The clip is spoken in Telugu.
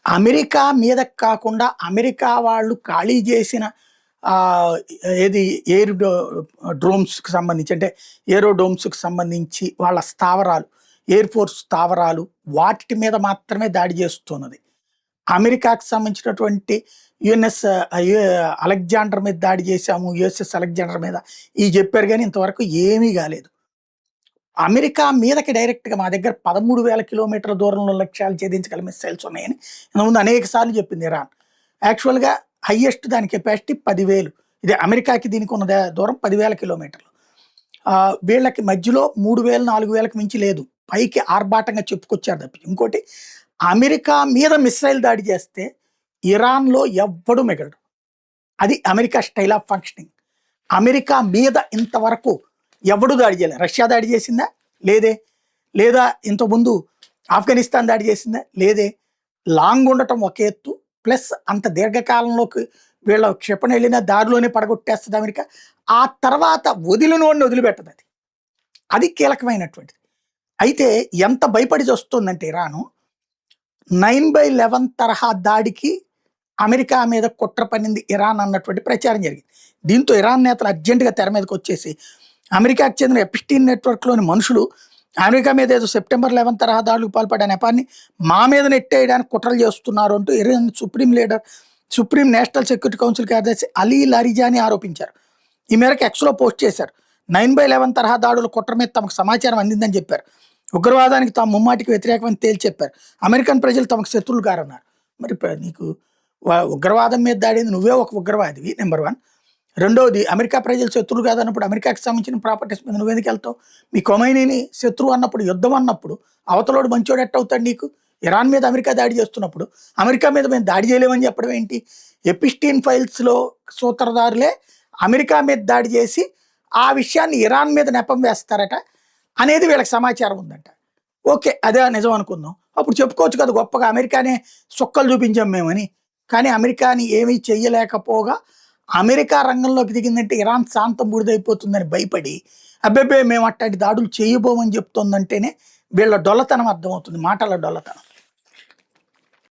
అమెరికా మీదకి కాకుండా అమెరికా వాళ్ళు ఖాళీ చేసిన ఆహ్, ఏది ఎయిర్ డ్రోమ్స్‌కి సంబంధించి అంటే ఏరోడోమ్స్‌కి సంబంధించి వాళ్ళ స్థావరాలు, ఎయిర్ ఫోర్స్ స్థావరాలు వాటి మీద మాత్రమే దాడి చేస్తున్నది. అమెరికాకి సంబంధించినటువంటి యుఎన్ఎస్ యు అలెగ్జాండర్ మీద దాడి చేశాము. యూఎస్ఎస్ అలెగ్జాండర్ మీద ఇయి చెప్పారు గానీ ఇంతవరకు ఏమీ కాలేదు. అమెరికా మీదకి డైరెక్ట్‌గా మా దగ్గర 13,000 కిలోమీటర్ల దూరంలో లక్ష్యాలు ఛేదించగల మిస్సైల్స్ ఉన్నాయని ఇంతకుముందు అనేక సార్లు చెప్పింది ఇరాన్. యాక్చువల్‌గా హైయెస్ట్ దాని కెపాసిటీ 10,000. ఇది అమెరికాకి దీనికి ఉన్న దూరం 10,000 కిలోమీటర్లు. వీళ్ళకి మధ్యలో 3,000, 4,000కి మించి లేదు. పైకి ఆర్భాటంగా చెప్పుకొచ్చారు తప్పించి. ఇంకోటి అమెరికా మీద మిస్సైల్ దాడి చేస్తే ఇరాన్‌లో ఎవ్వడు మిగలడు. అది America style of functioning. America మీద ఇంతవరకు ఎవడు దాడి చేయలే. రష్యా దాడి చేసిందా? లేదే. లేదా ఇంతకుముందు ఆఫ్ఘనిస్తాన్ దాడి చేసిందా? లేదే. లాంగ్ ఉండటం ఒక ఎత్తు. ప్లస్ అంత దీర్ఘకాలంలోకి వీళ్ళ క్షిపణి వెళ్ళిన దారిలోనే పడగొట్టేస్తది అమెరికా. ఆ తర్వాత వదిలినోడిని వదిలిపెట్టదు అది. అది కీలకమైనటువంటిది. అయితే ఎంత భయపడి చస్తుందంటే ఇరాను 9/11 తరహా దాడికి అమెరికా మీద కుట్ర పన్నింది ఇరాన్ అన్నటువంటి ప్రచారం జరిగింది. దీంతో ఇరాన్ నేతలు అర్జెంట్‌గా తెర మీదకొచ్చేసి అమెరికాకు చెందిన ఎప్స్టీన్ నెట్వర్క్‌లోని మనుషులు అమెరికా మీద ఏదో సెప్టెంబర్ 11 తరహా దాడులకు పాల్పడే నెపాన్ని మా మీద నెట్టేయడానికి కుట్రలు చేస్తున్నారు అంటూ Iran supreme national security council కార్యదర్శి అలీ లారిజానీ ఆరోపించారు. ఈ మేరకు ఎక్స్‌లో పోస్ట్ చేశారు. 9/11 తరహా దాడుల కుట్ర మీద తమకు సమాచారం అందిందని చెప్పారు. ఉగ్రవాదానికి తాము ముమ్మాటికి వ్యతిరేకమని తేల్చి చెప్పారు. అమెరికన్ ప్రజలు తమకు శత్రువులు కారన్నారు. మరి నీకు ఉగ్రవాదం మీద దాడింది నువ్వే ఒక ఉగ్రవాదివి నంబర్ 1. రెండోది అమెరికా ప్రజలు శత్రువులు కాదన్నప్పుడు అమెరికాకి సంబంధించిన ప్రాపర్టీస్ మీద నువ్వెందుకు వెళ్తావు? మీ ఖొమైనీని శత్రువు అన్నప్పుడు, యుద్ధం అన్నప్పుడు అవతలోడు మంచోడు ఎట్టవుతాడు నీకు? ఇరాన్ మీద అమెరికా దాడి చేస్తున్నప్పుడు అమెరికా మీద మేము దాడి చేయలేమని చెప్పడం ఏంటి? ఎపిస్టీన్ ఫైల్స్‌లో సూత్రధారులే అమెరికా మీద దాడి చేసి ఆ విషయాన్ని ఇరాన్ మీద నెపం వేస్తారట అనేది వీళ్ళకి సమాచారం ఉందంట. ఓకే. అదే నిజం అనుకుందాం. అప్పుడు చెప్పుకోవచ్చు కదా గొప్పగా అమెరికానే సుక్కలు చూపించాం మేమని. కానీ అమెరికాని ఏమీ చెయ్యలేకపోగా అమెరికా రంగంలోకి దిగిందంటే ఇరాన్ శాంతం బూడిదైపోతుందని భయపడి అబ్బెబ్బే మేము అట్లాంటి దాడులు చేయబోమని చెప్తోందంటేనే వీళ్ళ డొల్లతనం అర్థమవుతుంది. మాటల డొల్లతనం.